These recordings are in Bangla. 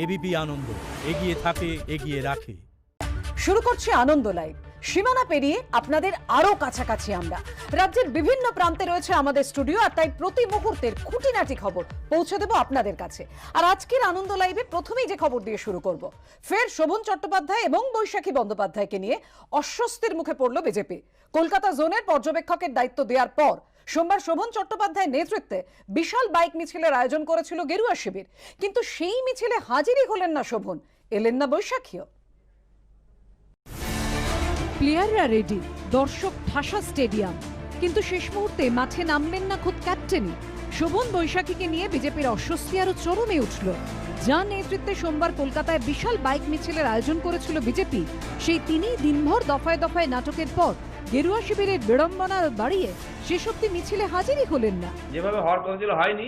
এবিপি আনন্দ, এগিয়ে থাকে, এগিয়ে রাখে। শুরু করছি আনন্দ লাইভ। সীমানা পেরিয়ে আপনাদের আরো কাছাকাছি আমরা। রাজ্যের বিভিন্ন প্রান্তে রয়েছে আমাদের স্টুডিও, আর তাই প্রতি মুহূর্তের খুঁটিনাটি খবর পৌঁছে দেব আপনাদের কাছে। আর আজকের আনন্দ লাইভে প্রথমেই যে খবর দিয়ে শুরু করব, ফের শোভন চট্টোপাধ্যায় এবং বৈশাখী বন্দ্যোপাধ্যায়কে নিয়ে অস্বস্তির মুখে পড়ল বিজেপি। কলকাতা জোনের পর্যবেক্ষকের দায়িত্ব দেওয়ার পর সোমবার শোভন চট্টোপাধ্যায়ের নেতৃত্বে বিশাল বাইক মিছিলের আয়োজন করেছিল গেরুয়া শিবির, কিন্তু সেই মিছিলে হাজিরই হলেন না শোভন, এলেন না বৈশাখীও। প্লেয়াররা রেডি, দর্শক ঠাসা স্টেডিয়াম, কিন্তু শেষ মুহূর্তে মাঠে নামলেন না খোদ ক্যাপ্টেনই। শোভন বৈশাখীকে নিয়ে বিজেপির অস্বস্তি আরো চরমে উঠল। যার নেতৃত্বে সোমবার কলকাতায় বিশাল বাইক মিছিলের আয়োজন করেছিল বিজেপি, সেই তিনি দিনভর দফায় দফায় নাটকের পর গেরুয়া শিবিরের বিড়ম্বনা বাড়িয়ে শেষ অব্দি মিছিলে হাজিরই হলেন না। যেভাবে হওয়ার কথা ছিল হয়নি,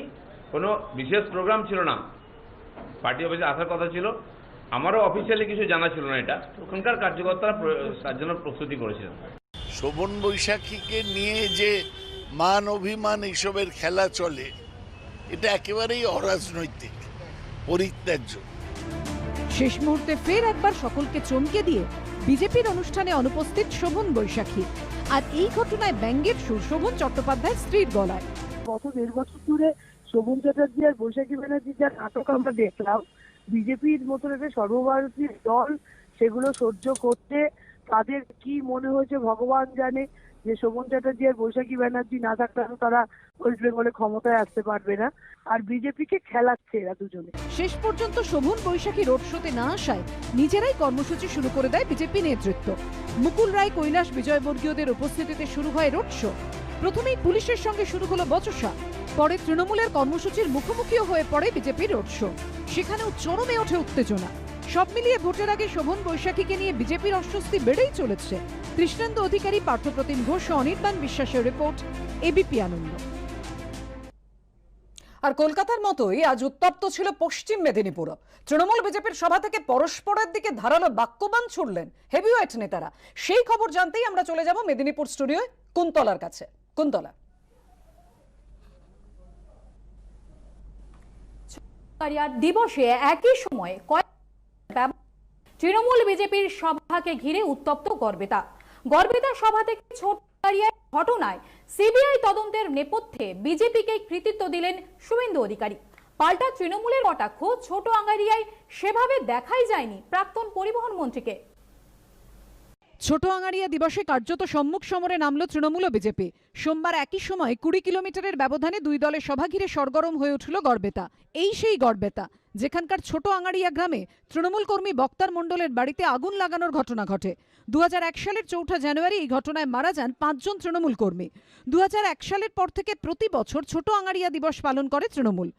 কোনো বিশেষ প্রোগ্রাম ছিল না, পার্টি অফিসে আসার কথা ছিল, আমারও অফিসিয়ালি কিছু জানা ছিল না। এটা ওখানকার কার্যকর্তারা তার জন্য প্রস্তুতি করেছিলেন। শোভন বৈশাখীকে নিয়ে যে মান অভিমান এইসবের খেলা চলে, এটা একেবারেই অরাজনৈতিক, পরিত্যাজ্য। শেষ মুহূর্তে ফের একবার সকলকে চমকে দিয়ে বিজেপির অনুষ্ঠানে অনুপস্থিত শোভন বৈশাখী। আর এই ঘটনায় ব্যঙ্গের সুর শোভন চট্টোপাধ্যায়ের স্ত্রীর গলায়। গত 1.5 বছর ধরে শোভন চ্যাটার্জি আর বৈশাখী ব্যানার্জি যা নাটক আমরা দেখলাম, বিজেপির মতন একটা সর্বভারতীয় দল সেগুলো সহ্য করতে তাদের কি মনে হয়েছে ভগবান জানে, যে শোভন চ্যাটার্জি আর বৈশাখী ব্যানার্জি না থাকলে তারা ওয়েস্ট বেঙ্গলে ক্ষমতায় আসতে পারবে না, আর বিজেপিকে খেলাচ্ছে এরা দুজনে। শেষ পর্যন্ত শোভন বৈশাখী রোড শোতে না আসায় নিজেরাই কর্মসূচি শুরু করে দেয় বিজেপি নেতৃত্ব। মুকুল রায়, কৈলাস বিজয়বর্গীয়দের উপস্থিতিতে শুরু হয় রোড শো। প্রথমেই পুলিশের সঙ্গে শুরু হলো বচসা, পরে তৃণমূলের কর্মসূচির মুখোমুখিও হয়ে পড়ে বিজেপির রোড শো। সেখানেও চরমে ওঠে উত্তেজনা। সব মিলিয়ে ভোটের আগে শোভন বৈশাখীকে নিয়ে বিজেপির অস্বস্তি বেড়েই চলেছে। কৃষ্ণেন্দু অধিকারী, পার্থপ্রতিম ঘোষ ও অনির্বাণ বিশ্বাসের রিপোর্ট, এবিপি আনন্দ। আর কলকাতার মতোই আজ উত্তপ্ত ছিল পশ্চিম মেদিনীপুরও। তৃণমূল বিজেপির সভা থেকে পরস্পরের দিকে ধারালো বাক্যবাণ ছুড়লেন হেভিওয়েট নেতারা। সেই খবর জানতেই আমরা চলে যাব মেদিনীপুর স্টুডিওয় কুন্তলার কাছে। কুন্তলা, দিবসে একই সময়ে তৃণমূল বিজেপির সভাকে ঘিরে উত্তপ্ত গড়বেতা সভা থেকে ছোটকারিয়ার ঘটনায় সিবিআই তদন্তের নেপথ্যে বিজেপিকে কৃতিত্ব দিলেন শুভেন্দু অধিকারী। পাল্টা তৃণমূলের কটাক্ষ, ছোট আঙ্গারিয়ায় সেভাবে দেখাই যায়নি প্রাক্তন পরিবহন মন্ত্রীকে। ছোট আঙারিয়া দিবসে কার্যত সম্মুখ সমরে নামল তৃণমূল ও বিজেপি। সোমবার একই সময় 20 কিলোমিটারের ব্যবধানে দুই দলের সভা ঘিরে সরগরম হয়ে উঠল গড়বেতা। এই সেই গড়বেতা যেখানকার ছোট আঙারিয়া গ্রামে তৃণমূল কর্মী বক্তার মণ্ডলের বাড়িতে আগুন লাগানোর ঘটনা ঘটে। 2001 সালের 4 জানুয়ারি এই ঘটনায় মারা যান 5 জন তৃণমূল কর্মী। 2001 সালের পর থেকে প্রতি বছর ছোট আঙারিয়া দিবস পালন করে তৃণমূল।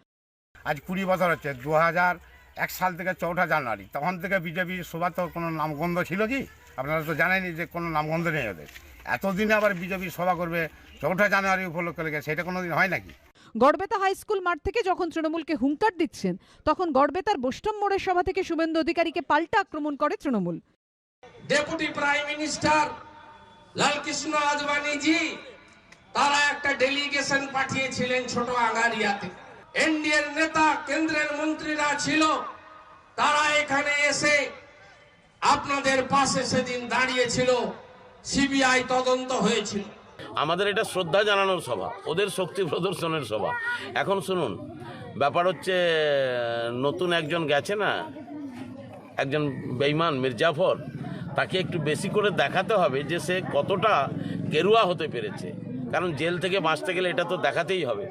আজ 20 বছর হচ্ছে, 2001 সাল থেকে 4 জানুয়ারি, তখন থেকে বিজেপির সভা তো কোনো নামগন্ধ ছিল কি? আপনারা তো জানেনই যে কোনো নামগন্ধ নেই ওদের। এতদিনে আবার বিজেপির সভা করবে 4 জানুয়ারি উপলক্ষে লেগে, সেটা কোনোদিন হয় নাকি? গড়বেতা হাই স্কুল মাঠ থেকে যখন তৃণমূলকে হুঙ্কার দিচ্ছেন, তখন গড়বেতার বোস্টম মোড়ের সভা থেকে শুভেন্দু অধিকারীকে পাল্টা আক্রমণ করে Trinamool. Deputy prime minister Lalkrishna Advani ji তারা একটা ডেলিগেশন পাঠিয়েছিলেন ছোট আঙ্গারিয়াতে। এনডিএর নেতা, কেন্দ্রের মন্ত্রীরা ছিল, তারা এখানে এসে আপনাদের পাশে সেদিন দাঁড়িয়েছিল, সিবিআই তদন্ত হয়েছিল। আমাদের এটা শ্রদ্ধা জানানোর সভা, ওদের শক্তি প্রদর্শনের সভা। এখন শুনুন, ব্যাপার হচ্ছে নতুন একজন গেছে না, একজন বেঈমান মির্জাফর, তাকে একটু বেশি করে দেখাতে হবে যে সে কতটা গেরুয়া হতে পেরেছে, কারণ জেল থেকে বাঁচতে গেলে এটা তো দেখাতেই হবে।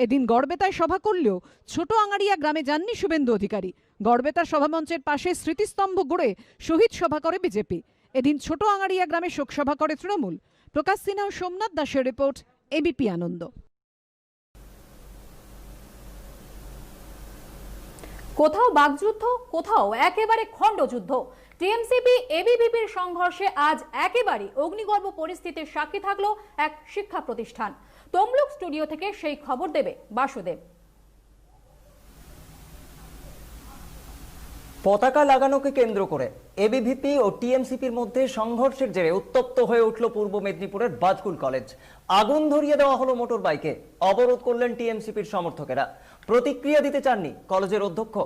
এদিন গড়বেতায় সভা করলেও ছোট আঙারিয়া গ্রামে যাননি শুভেন্দু অধিকারী। গড়বেতার সভামঞ্চের পাশে স্মৃতিস্তম্ভ গড়ে শহীদ সভা করে বিজেপি। এদিন ছোট আঙারিয়া গ্রামে শোকসভা করে তৃণমূল। প্রকাশ সিনহা ও সোমনাথ দাসের রিপোর্ট, এবিপি আনন্দ। কোথাও বাকযুদ্ধ, কোথাও একেবারে খণ্ডযুদ্ধ। টিএমসিপি এবিভিপির সংঘর্ষে আজ একেবারে অগ্নিগর্ভ পরিস্থিতির সাক্ষী থাকলো এক শিক্ষা প্রতিষ্ঠান। তমলুক স্টুডিও থেকে সেই খবর দেবে বাসুদেব। পতাকা লাগানোকে কেন্দ্র করে এবিভিপি ও টিএমসিপির মধ্যে সংঘর্ষের জেরে উত্তপ্ত হয়ে উঠল পূর্ব মেদিনীপুরের বাজকুল কলেজ। আগুন ধরিয়ে দেওয়া হলো মোটর বাইকে, অবরোধ করলেন টিএমসিপির সমর্থকেরা। প্রতিক্রিয়া দিতে চাননি কলেজের অধ্যক্ষ।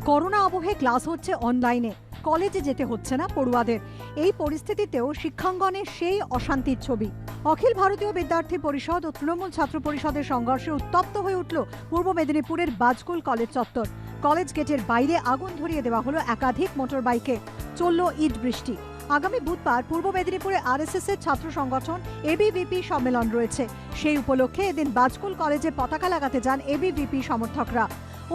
করোনা আবহে ক্লাস হচ্ছে অনলাইনে, কলেজে যেতে হচ্ছে না পড়ুয়াদের। এই পরিস্থিতিতেও শিক্ষাঙ্গনে সেই অশান্তির ছবি। অখিল ভারতীয় বিদ্যার্থী পরিষদ ও তৃণমূল ছাত্র পরিষদের সংঘর্ষে উত্তপ্ত হয়ে উঠল পূর্ব মেদিনীপুরের বাজকুল কলেজ চত্বর। কলেজ গেটের বাইরে আগুন ধরিয়ে দেওয়া হলো একাধিক মোটর বাইকে। চলল ইট বৃষ্টি। আগামী বুধবার পূর্ব মেদিনীপুরে আরএসএস এর ছাত্র সংগঠন এবিভিপি সম্মেলন রয়েছে। সেই উপলক্ষে এদিন বাজকুল কলেজে পতাকা লাগাতে যান এবিভিপি সমর্থকরা।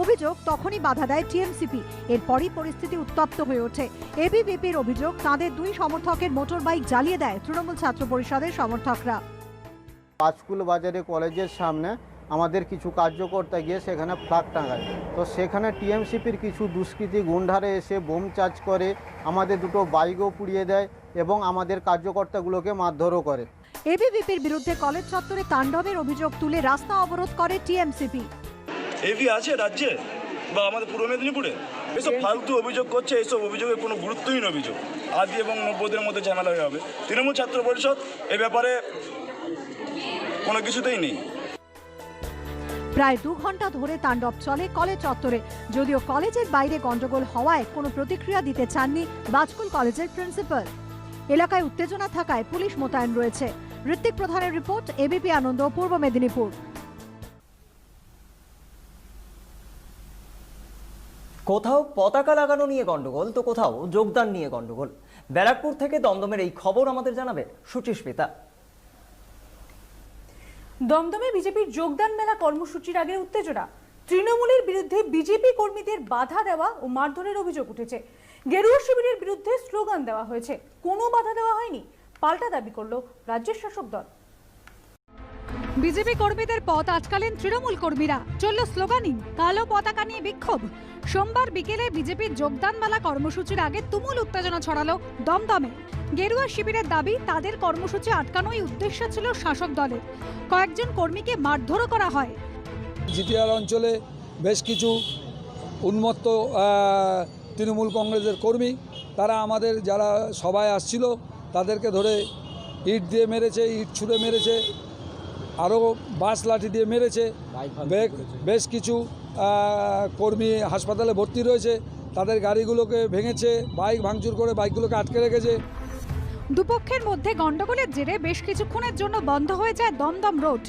অভিযোগ, তখনই বাধা দেয় টিএমসিপি। এরপরই পরিস্থিতি উত্তপ্ত হয়ে ওঠে। এবিভিপির অভিযোগ, তাদের দুই সমর্থকের মোটর বাইক জ্বালিয়ে দেয় তৃণমূল ছাত্র পরিষদের সমর্থকরা। বাজকুল বাজারে কলেজের সামনে আমাদের কিছু কার্যকর্তা গিয়ে সেখানে ফ্ল্যাগ টাঙায়, তো সেখানে টিএমসিপির কিছু দুষ্কৃতী গুন্ডারে এসে বোম চার্জ করে, আমাদের দুটো বাইকও পুড়িয়ে দেয় এবং আমাদের কার্যকর্তাগুলোকে মারধরও করে। এবিভিপির বিরুদ্ধে কলেজ চত্বরে তাণ্ডবের অভিযোগ তুলে রাস্তা অবরোধ করে টিএমসিপি। এভি আছে রাজ্যে বা আমাদের পূর্ব মেদিনীপুরে এসব ফালতু অভিযোগ করছে, এসব অভিযোগের কোনো গুরুত্বহীন অভিযোগ। আদি এবং নব্বইদের মধ্যে ঝামেলা হয়ে হবে। তৃণমূল ছাত্র পরিষদ এ ব্যাপারে কোনো কিছুতেই নেই। প্রায় 2 ঘন্টা ধরে তাণ্ডব চলে কলেজ চত্বরে। যদিও কলেজের বাইরে গন্ডগোল হওয়ায় কোনো প্রতিক্রিয়া দিতে চাননি বাজকুল কলেজের প্রিন্সিপাল। এলাকায় উত্তেজনা থাকায় পুলিশ মোতায়েন রয়েছে। ঋত্বিক প্রধানের রিপোর্ট, এবিপি আনন্দ, পূর্ব মেদিনীপুর। কোথাও পতাকা লাগানো নিয়ে গন্ডগোল, তো কোথাও যোগদান নিয়ে গন্ডগোল। ব্যারাকপুর থেকে দমদমের এই খবর আমাদের জানাবে সুচিস্মিতা। দমদমে বিজেপির যোগদান মেলা কর্মসূচির আগে উত্তেজনা। তৃণমূলের বিরুদ্ধে বিজেপি কর্মীদের বাধা দেওয়া ও মারধরের অভিযোগ উঠেছে। গেরুয়া শিবিরের বিরুদ্ধে স্লোগান দেওয়া হয়েছে, কোনো বাধা দেওয়া হয়নি, পাল্টা দাবি করল রাজ্যের শাসক দল। বিজেপি কর্মীদের পথ আটকালেন তৃণমূল কর্মীরা। চলল স্লোগানিং, কালো পতাকা নিয়ে বিক্ষোভ। সোমবার বিকেলে বিজেপির যোগদান মেলা কর্মসূচির আগে তুমুল উত্তেজনা ছড়ালো দমদমে। গেরুয়া শিবিরের দাবি, তাদের কর্মসূচি আটকানোই উদ্দেশ্য ছিল শাসক দলের। কয়েকজন কর্মীকে মারধরও করা হয়। জিপিআর অঞ্চলে বেশ কিছু উন্মত্ত তৃণমূল কংগ্রেসের কর্মী, তারা আমাদের যারা সভায় আসছিল তাদেরকে ধরে ইট দিয়ে মেরেছে, ইট ছুঁড়ে মেরেছে, আরও বাঁশ লাঠি দিয়ে মেরেছে। বেশ কিছু কর্মী হাসপাতালে ভর্তি রয়েছে। তাদের গাড়িগুলোকে ভেঙেছে, বাইক ভাঙচুর করে বাইকগুলোকে আটকে রেখেছে। দুপক্ষের মধ্যে গন্ডগোলের জেরে বেশ কিছুক্ষণের জন্য বন্ধ হয়ে যায় দমদম রোড।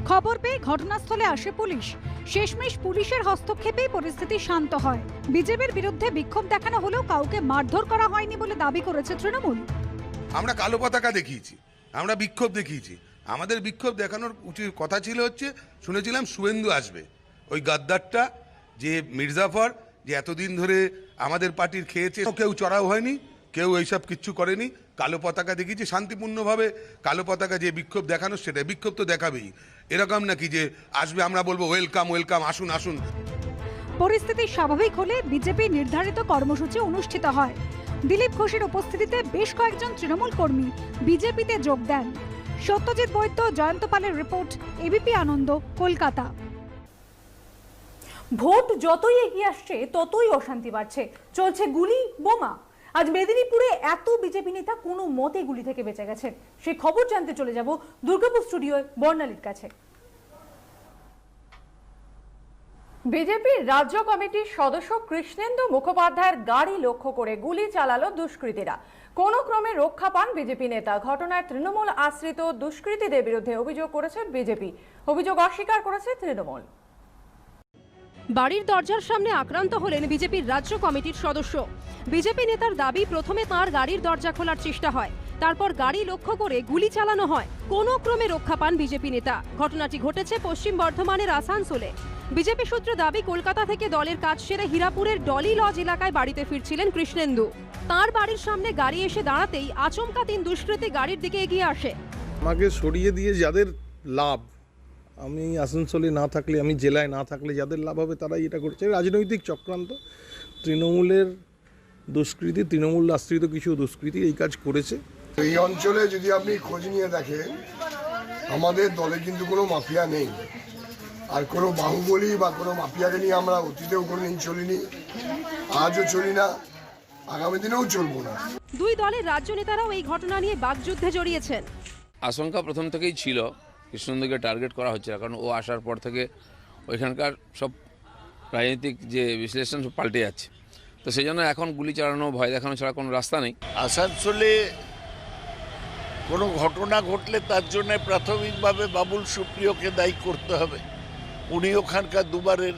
খবর পেয়ে ঘটনাস্থলে আসে পুলিশ। শেষমেশ পুলিশের হস্তক্ষেপেই পরিস্থিতি শান্ত হয়। বিজেপির বিরুদ্ধে বিক্ষোভ দেখানো হলেও কাউকে মারধর করা হয়নি বলে দাবি করেছে তৃণমূল। আমরা কালো পতাকা দেখিয়েছি, আমরা বিক্ষোভ দেখিয়েছি। আমাদের বিক্ষোভ দেখানোর উচিত কথা ছিল হচ্ছে, শুনেছিলাম শুভেন্দু আসবে, ওই গাদ্দারটা যে মির্জাফর, যে এতদিন ধরে আমাদের পার্টির খেয়েছে, কেউ চড়াও হয়নি, কেউ এইসব কিচ্ছু করেনি। কালো পতাকা দেখিয়েছি শান্তিপূর্ণভাবে। কালো পতাকা যে বিক্ষোভ দেখানো, সেটা বিক্ষোভ তো দেখাবেই। এরকম নাকি যে আসবে আমরা বলবো ওয়েলকাম ওয়েলকাম, আসুন আসুন। পরিস্থিতি স্বাভাবিক হলে বিজেপি নির্ধারিত কর্মসূচি অনুষ্ঠিত হয়। দিলীপ ঘোষের উপস্থিতিতে বেশ কয়েকজন তৃণমূল কর্মী বিজেপিতে যোগ দেন। সত্যজিৎ বৈদ্য, জয়ন্ত পালের রিপোর্ট, এবিপি আনন্দ, কলকাতা। ভোট যতই এগিয়ে আসছে ততই অশান্তি বাড়ছে। চলছে গুলি, বোমা। আজ মেদিনীপুরে এত বিজেপি নেতা কোনো মতে গুলি থেকে বেঁচে গেছেন। সেই খবর জানতে চলে যাব দুর্গাপুর স্টুডিওয় বর্ণালীর কাছে। বিজেপির রাজ্য কমিটির সদস্য কৃষ্ণেন্দু মুখোপাধ্যায়ের গাড়ি লক্ষ্য করে গুলি চালালো দুষ্কৃতীরা। কোনো ক্রমে রক্ষা পান বিজেপি নেতা। ঘটনায় তৃণমূল আশ্রিত দুষ্কৃতীদের বিরুদ্ধে অভিযোগ করেছে বিজেপি। অভিযোগ অস্বীকার করেছে তৃণমূল। বাড়ির দরজার সামনে আক্রান্ত হলেন বিজেপির রাজ্য কমিটির সদস্য। বিজেপি নেতার দাবি, প্রথমে তাঁর গাড়ির দরজা খোলার চেষ্টা হয়, তারপর গাড়ি লক্ষ্য করে গুলি চালানো হয়। কোনো ক্রমে রক্ষা পান বিজেপি নেতা। ঘটনাটি ঘটেছে পশ্চিম বর্ধমানের আসানসোলে। বিজেপি সূত্রে দাবি, কলকাতা থেকে দলের কাজ সেরে হীরাপুরের ডলি লজ এলাকায় বাড়িতে ফিরছিলেন কৃষ্ণেন্দু। তাঁর বাড়ির সামনে গাড়ি এসে দাঁড়াতেই আচমকা 3 দুষ্কৃতী গাড়ির দিকে এগিয়ে আসে। আমাকে সরিয়ে দিয়ে যাদের লাভ, আমি আসানসোলে না থাকলে, আমি জেলায় না থাকলে যাদের লাভ হবে তারাই এটা করছে। রাজনৈতিক চক্রান্ত, তৃণমূলের দুষ্কৃতী, তৃণমূল আশ্রিত কিছু দুষ্কৃতী এই কাজ করেছে। এই অঞ্চলে যদি আপনি খোঁজ নিয়ে দেখেন, আমাদের দলে কিন্তু কোনো মাফিয়া নেই। আর কোনো বাহুবলী বা কোনো মাফিয়াকে নিয়ে আমরা অতীতেও কোনোদিন চলিনি, আজও চলি না, আগামী দিনেও চলবো না। দুই দলের রাজ্য নেতারাও এই ঘটনা নিয়ে বাকযুদ্ধে জড়িয়েছেন। আশঙ্কা প্রথম থেকেই ছিল কৃষ্ণেন্দুকে টার্গেট করা হচ্ছে, কারণ ও আসার পর থেকে ওইখানকার সব রাজনৈতিক যে বিশ্লেষণ সব পাল্টে যাচ্ছে, তো সেই জন্য এখন গুলি চালানো, ভয় দেখানো ছাড়া কোনো রাস্তা নেই। আসানসোলে কোনো ঘটনা ঘটলে তার জন্য প্রাথমিকভাবে বাবুল সুপ্রিয়কে দায়ী করতে হবে। উনি ওখানকার দুবারের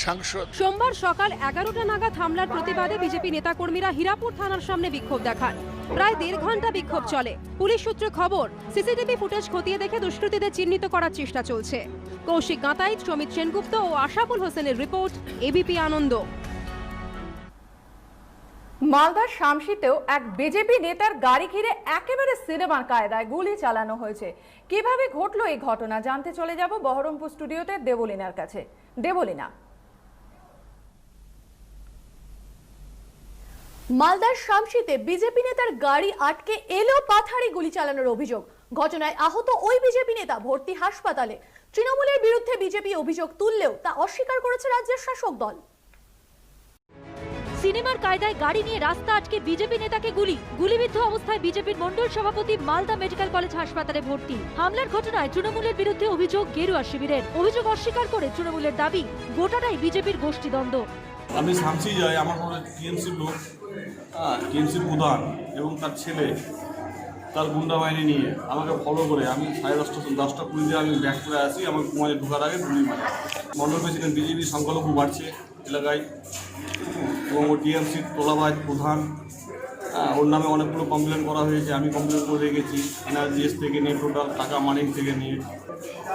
সাংসদ। সোমবার সকাল 11টা নাগাদ হামলার প্রতিবাদে বিজেপি নেতাকর্মীরা হীরাপুর থানার সামনে বিক্ষোভ দেখান। প্রায় 1.5 ঘন্টা বিক্ষোভ চলে। পুলিশ সূত্রে খবর, সিসিটিভি ফুটেজ খতিয়ে দেখে দুষ্কৃতীদের চিহ্নিত করার চেষ্টা চলছে। কৌশিক গাঁতাইত, সমিত সেনগুপ্ত ও আশাফুল হোসেনের রিপোর্ট, এবিপি আনন্দ। মালদার শামসিতেও এক বিজেপি নেতার গাড়ি ঘিরে একেবারে সিনেমার কায়দায় গুলি চালানো হয়েছে। কিভাবে ঘটলো এই ঘটনা জানতে চলে যাব বহরমপুর স্টুডিওতে দেবলীনার কাছে। দেবলীনা, মালদার শামসিতে বিজেপি নেতার গাড়ি আটকে এলো পাথারি গুলি চালানোর অভিযোগ। ঘটনায় আহত ওই বিজেপি নেতা ভর্তি হাসপাতালে। তৃণমূলের বিরুদ্ধে বিজেপি অভিযোগ তুললেও তা অস্বীকার করেছে রাজ্যের শাসক দল। সিনেমার কায়দায় গাড়ি নিয়ে রাস্তা আটকে বিজেপি নেতাকে গুলিবিদ্ধ অবস্থায় বিজেপির মন্ডল সভাপতি মালদা মেডিকেল কলেজ হাসপাতালে ভর্তি। হামলার ঘটনায় তৃণমূলের বিরুদ্ধে অভিযোগ গেরুয়া শিবিরের। অভিযোগ অস্বীকার করে তৃণমূলের দাবি গোটাটাই বিজেপির গোষ্ঠীদ্বন্দ্ব। আমি শামসি যাই, আমার কোনো টিএমসির লোক, টিএমসির প্রধান এবং তার ছেলে তার গুন্ডা বাহিনী নিয়ে আমাকে ফলো করে আমি 10:30 20 আমি ব্যাক করে আসি। আমার কুমারে ঢোকার আগে গুলি মারে। মন্ডল প্রেসিডেন্ট বিজেপি সংখ্যালঘু বাড়ছে এলাকায় এবং ও টিএমসির তোলাবাজ প্রধান, ওর নামে অনেকগুলো কমপ্লেন করা হয়েছে। আমি কমপ্লেন করে রেখেছি, এনআরজিএস থেকে নিয়ে টোটাল টাকা মানি থেকে নিয়ে।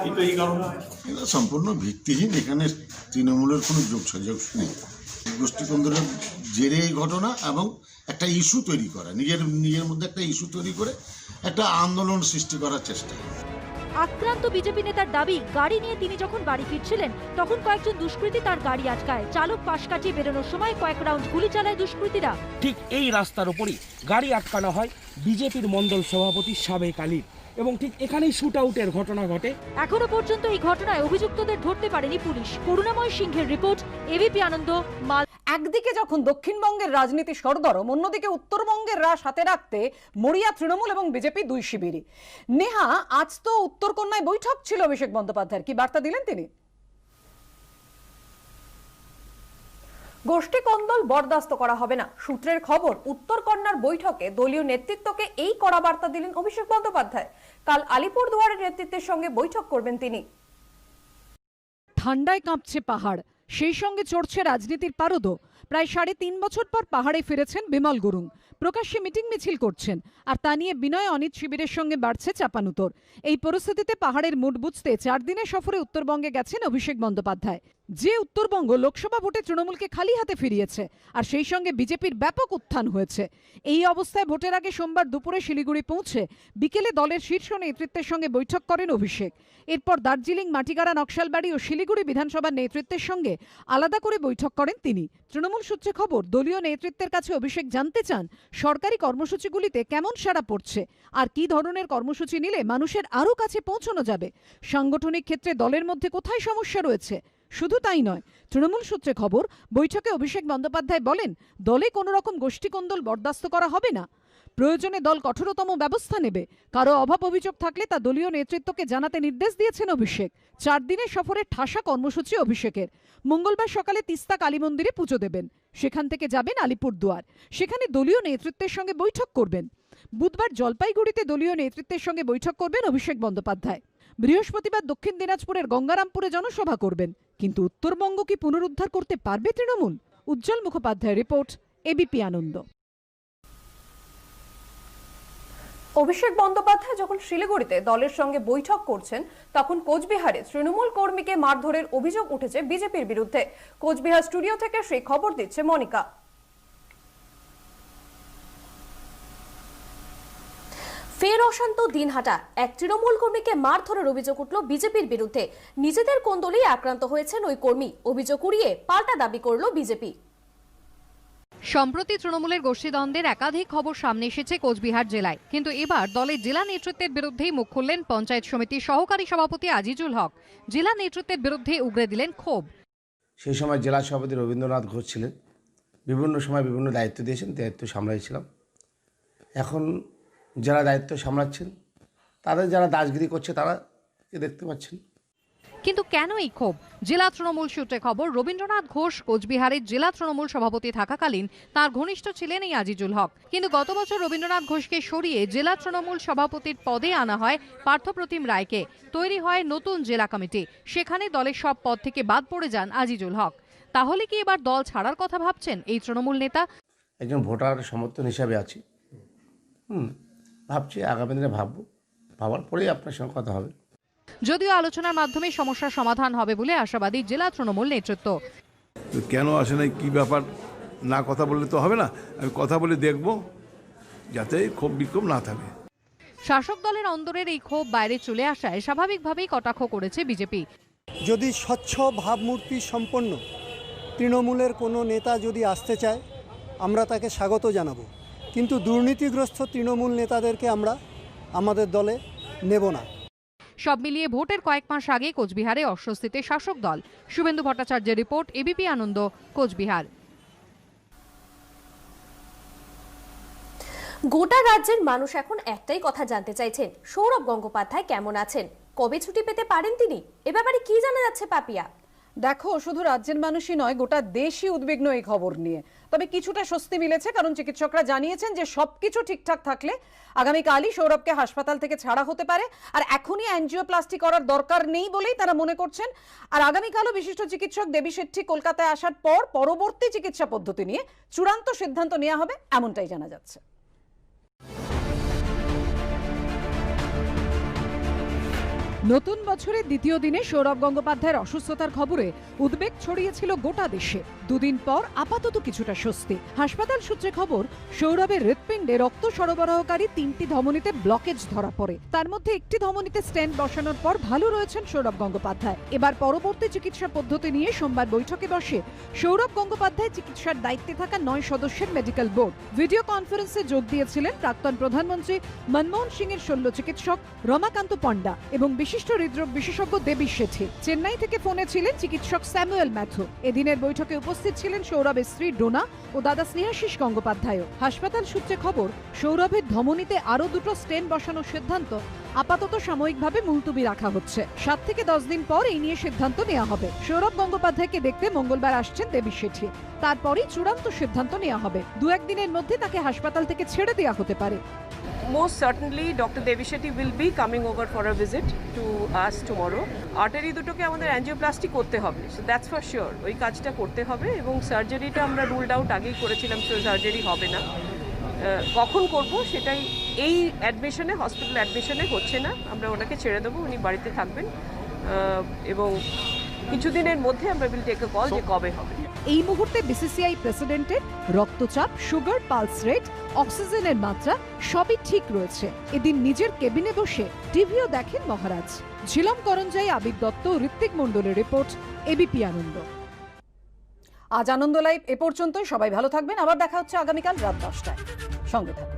কিন্তু এই কারণে এটা সম্পূর্ণ ভিত্তিহীন। এখানে তৃণমূলের কোনো যোগসাযোগ নেই। গোষ্ঠীদ্বন্দ্বের জেরে এই ঘটনা এবং একটা ইস্যু তৈরি করা, নিজের মধ্যে একটা ইস্যু তৈরি করে একটা আন্দোলন সৃষ্টি করার চেষ্টা। আক্রান্ত বিজেপি নেতার দাবি, গাড়ি নিয়ে তিনি যখন বাড়ি ফিরছিলেন তখন কয়েকজন দুষ্কৃতী তার গাড়ি আটকায়। চালক পাশ কাটিয়ে বেরোনোর সময় কয়েক রাউন্ড গুলি চালায় দুষ্কৃতীরা। ঠিক এই রাস্তার ওপরই গাড়ি আটকানো হয় বিজেপির মন্ডল সভাপতি সাবেক আলীর, এবং ঠিক এখানেই শুট আউটের ঘটনা ঘটে। এখনো পর্যন্ত এই ঘটনায় অভিযুক্তদের ধরতে পারেনি পুলিশ। করুণাময় সিংহের রিপোর্ট, এবিপি আনন্দ। একদিকে যখন দক্ষিণবঙ্গের রাজনীতি সরগরম, অন্যদিকে উত্তরবঙ্গের রাশ হাতে রাখতে মরিয়া তৃণমূল এবং বিজেপি দুই শিবিরই। নেহা, আজ তো উত্তরকন্যায় বৈঠক ছিল অভিষেক বন্দ্যোপাধ্যায়ের, কি বার্তা দিলেন তিনি? গোষ্ঠী কোন্দল বরদাস্ত করা হবে না। সূত্রের খবর, উত্তরকন্যার বৈঠকে দলীয় নেতৃত্বকে এই কড়া বার্তা দিলেন অভিষেক বন্দ্যোপাধ্যায়। কাল আলিপুরদুয়ারের নেতৃত্বের সঙ্গে বৈঠক করবেন তিনি। ঠান্ডায় কাঁপছে পাহাড়, সেই সঙ্গে চড়ছে রাজনীতির পারদও। প্রায় 3.5 বছর পর পাহাড়ে ফিরেছেন বিমল গুরুং। প্রকাশ্যে মিটিং মিছিল করছেন, আর তা নিয়ে বিনয় অনিত শিবিরের সঙ্গে বাড়ছে চাপানুতর। এই পরিস্থিতিতে পাহাড়ের মুড বুঝতে 4 দিনের সফরে উত্তরবঙ্গে গেছেন অভিষেক বন্দ্যোপাধ্যায়। যে উত্তরবঙ্গ লোকসভা ভোটে তৃণমূলকে খালি হাতে ফিরিয়েছে, আর সেই সঙ্গে বিজেপির ব্যাপক উত্থান হয়েছে। এই অবস্থায় ভোটের আগে সোমবার দুপুরে শিলিগুড়ি পৌঁছে বিকেলে দলের শীর্ষ নেতৃত্বের সঙ্গে বৈঠক করেন অভিষেক। এরপর দার্জিলিং, মাটিগাড়া, নকশালবাড়ি ও শিলিগুড়ি বিধানসভার নেতৃত্বের সঙ্গে আলাদা করে বৈঠক করেন তিনি। তৃণমূল সূত্রে খবর, দলীয় নেতৃত্বের কাছে অভিষেক জানতে চান সরকারি কর্মসূচিগুলিতে কেমন সাড়া পড়ছে, আর কি ধরনের কর্মসূচি নিলে মানুষের আরও কাছে পৌঁছানো যাবে। সাংগঠনিক ক্ষেত্রে দলের মধ্যে কোথায় সমস্যা রয়েছে। শুধু তাই নয়, তৃণমূল সূত্রে খবর, বৈঠকে অভিষেক বন্দ্যোপাধ্যায় বলেন, দলে কোনো রকম গোষ্ঠীকোন্দল বরদাস্ত করা হবে না। প্রয়োজনে দল কঠোরতম ব্যবস্থা নেবে। কারো অভাব অভিযোগ থাকলে তা দলীয় নেতৃত্বকে জানাতে নির্দেশ দিয়েছেন অভিষেক। 4 দিনের সফরে ঠাসা কর্মসূচি অভিষেকের। মঙ্গলবার সকালে তিস্তা কালী মন্দিরে পুজো দেবেন, সেখান থেকে যাবেন আলিপুরদুয়ার, সেখানে দলীয় নেতৃত্বের সঙ্গে বৈঠক করবেন। বুধবার জলপাইগুড়িতে দলীয় নেতৃত্বের সঙ্গে বৈঠক করবেন অভিষেক বন্দ্যোপাধ্যায়। বৃহস্পতিবার দক্ষিণ দিনাজপুরের গঙ্গারামপুরে জনসভা করবেন। কিন্তু উত্তরবঙ্গ কি পুনরুদ্ধার করতে পারবে তৃণমূল? উজ্জ্বল মুখোপাধ্যায়ের রিপোর্ট, এবিপি আনন্দ। অভিষেক বন্দ্যোপাধ্যায় যখন শিলিগুড়িতে দলের সঙ্গে বৈঠক করছেন, তখন কোচবিহারে তৃণমূল কর্মীকে মারধরের অভিযোগ উঠেছে বিজেপির বিরুদ্ধে। কোচবিহার স্টুডিও থেকে সেই খবর দিচ্ছে মনিকা। ফের অশান্ত দিনহাটা, এক তৃণমূল কর্মীকে মারধরের অভিযোগ উঠল বিজেপির বিরুদ্ধে। নিজেদের কোন্দলেই আক্রান্ত হয়েছেন ওই কর্মী। অভিযোগ উড়িয়ে পাল্টা দাবি করল বিজেপি। সম্প্রতি তৃণমূলের গোষ্ঠীদ্বন্দ্বের একাধিক খবর সামনে এসেছে কোচবিহার জেলায়, কিন্তু এবার দলের জেলা নেতৃত্বের বিরুদ্ধেই মুখ খুললেন পঞ্চায়েত সমিতির সহকারী সভাপতি আজিজুল হক। জেলা নেতৃত্বের বিরুদ্ধে উগরে দিলেন ক্ষোভ। সেই সময় জেলা সভাপতি রবীন্দ্রনাথ ঘোষ ছিলেন, বিভিন্ন সময় বিভিন্ন দায়িত্ব দিয়েছেন, দায়িত্ব সামলাইছিলাম। এখন যারা দায়িত্ব সামলাচ্ছেন, তাদের যারা দাসগিরি করছে তারা দেখতে পাচ্ছেন। কিন্তু কেন এই ক্ষোভ? জেলা তৃণমূল সূত্রে খবর, রবীন্দ্রনাথ ঘোষ কোচবিহারের জেলা তৃণমূল সভাপতি থাকাকালীন তার ঘনিষ্ঠ ছিলেন এই আজিজুল হক। কিন্তু গত বছর রবীন্দ্রনাথ ঘোষকে সরিয়ে জেলা তৃণমূল সভাপতির পদে আনা হয় পার্থপ্রতিম রায়কে। তৈরি হয় নতুন জেলা কমিটি। সেখানে দলের সব পদ থেকে বাদ পড়ে যান আজিজুল হক। তাহলে কি এবার দল ছাড়ার কথা ভাবছেন এই তৃণমূল নেতা? একজন ভোটার সমর্থন হিসাবে আছি, ভাবছি আগামী দিনে ভাবার পরেই আপনার সঙ্গে কথা হবে। যদিও আলোচনার মাধ্যমে সমস্যার সমাধান হবে বলে আশাবাদী জেলা তৃণমূল নেতৃত্ব। কেন আসে না, কি ব্যাপার, না কথা বললে তো হবে না। আমি কথা বলে দেখব যাতে ক্ষোভ বিক্ষোভ না থাকে। শাসক দলের অন্দরের এই ক্ষোভ বাইরে চলে আসায় স্বাভাবিকভাবেই কটাক্ষ করেছে বিজেপি। যদি স্বচ্ছ ভাবমূর্তি সম্পন্ন তৃণমূলের কোনো নেতা যদি আসতে চায়, আমরা তাকে স্বাগত জানাবো, কিন্তু দুর্নীতিগ্রস্ত তৃণমূল নেতাদেরকে আমরা আমাদের দলে নেব না। সব মিলিয়ে ভোটের কয়েক মাস আগে কোচবিহারে অস্বস্তিতে শাসক দল। শুভেন্দু ভট্টাচার্যের রিপোর্ট, এবিপি আনন্দ, কোচবিহার। গোটা রাজ্যের মানুষ এখন একটাই কথা জানতে চাইছেন, সৌরভ গঙ্গোপাধ্যায় কেমন আছেন, কবে ছুটি পেতে পারেন তিনি, এ ব্যাপারে কি জানা যাচ্ছে পাপিয়া? দেখো, শুধু রাজ্যের মানুষই নয়, গোটা দেশই উদ্বিগ্ন এই খবর নিয়ে। তবে কিছুটা স্বস্তি মিলেছে, কারণ চিকিৎসকরা জানিয়েছেন যে সবকিছু ঠিকঠাক থাকলে আগামীকালই সৌরভকে হাসপাতাল থেকে ছাড়া হতে পারে। আর এখনই অ্যাঞ্জিওপ্লাস্টি করার দরকার নেই বলেই তারা মনে করছেন। আর আগামীকালও বিশিষ্ট চিকিৎসক দেবী শেট্টি কলকাতায় আসার পর পরবর্তী চিকিৎসা পদ্ধতি নিয়ে চূড়ান্ত সিদ্ধান্ত নেওয়া হবে, এমনটাই জানা যাচ্ছে। নতুন বছরের দ্বিতীয় দিনে সৌরভ গঙ্গোপাধ্যায়ের অসুস্থতার খবরে উদ্বেগ ছড়িয়েছিল গোটা দেশে। দুদিন পর আপাতত কিছুটা স্বস্তি। হাসপাতাল সূত্রে খবর, সৌরভের হৃৎপিণ্ডে রক্ত সরবরাহকারী 3টি ধমনীতে ব্লকেজ ধরা পড়ে। তার মধ্যে একটি ধমনীতে স্টেন্ট বসানোর পর ভালো রয়েছেন সৌরভ গঙ্গোপাধ্যায়। এবার পরবর্তী চিকিৎসা পদ্ধতি নিয়ে সোমবার বৈঠকে বসে সৌরভ গঙ্গোপাধ্যায় চিকিৎসার দায়িত্বে থাকা 9 সদস্যের মেডিকেল বোর্ড। ভিডিও কনফারেন্সে যোগ দিয়েছিলেন প্রাক্তন প্রধানমন্ত্রী মনমোহন সিং এর শল্য চিকিৎসক রমাকান্ত পণ্ডা এবং বিশিষ্ট হৃদরোগ বিশেষজ্ঞ দেবী শেঠি। চেন্নাই থেকে ফোনে ছিলেন চিকিৎসক স্যামুয়েল ম্যাথু। এদিনের বৈঠকে উপস্থিত ছিলেন সৌরভের স্ত্রী ডোনা ও দাদা স্নেহাশিস গঙ্গোপাধ্যায়ও। হাসপাতাল সূত্রে খবর, সৌরভের ধমনীতে আরো 2টো স্টেন্ট বসানোর সিদ্ধান্ত আপাতত সাময়িকভাবে মুলতুবি রাখা হচ্ছে। 7 থেকে 10 দিন পর এই নিয়ে সিদ্ধান্ত নেওয়া হবে। সৌরভ গঙ্গোপাধ্যায়কে দেখতে মঙ্গলবার আসছেন দেবী শেঠি। তারপরই চূড়ান্ত সিদ্ধান্ত নেওয়া হবে। 2-1 দিনের মধ্যে তাকে হাসপাতাল থেকে ছেড়ে দেওয়া হতে পারে। Most certainly, Dr. Devi Shetty will be coming over for a visit to us tomorrow. Artery দুটোকে আমাদের অ্যাঞ্জিওপ্লাস্টি করতে হবে, so that's for sure. ওই কাজটা করতে হবে এবং সার্জারিটা আমরা রুলড আউট আগেই করেছিলাম, সো সার্জারি হবে না। কখন করব সেটাই এই অ্যাডমিশনে, হসপিটাল অ্যাডমিশনে হচ্ছে না। আমরা ওনাকে ছেড়ে দেবো, উনি বাড়িতে থাকবেন এবং কিছুদিনের মধ্যে আমরা উইল টেক আ কল যে কবে হবে। এই মুহূর্তে বিসিসিআই প্রেসিডেন্টের রক্তচাপ, সুগার, পালস রেট, অক্সিজেনের মাত্রা সবই ঠিক রয়েছে। এদিন নিজের কেবিনে বসে টিভিও দেখেন মহারাজ। ঝিলম করঞ্জাই, আবির দত্ত, ঋত্বিক মণ্ডলের রিপোর্ট, এবিপি আনন্দ। আজ আনন্দ লাইভ এ পর্যন্তই। সবাই ভালো থাকবেন। আবার দেখা হচ্ছে আগামীকাল রাত 10টায়। সঙ্গে থাকুন।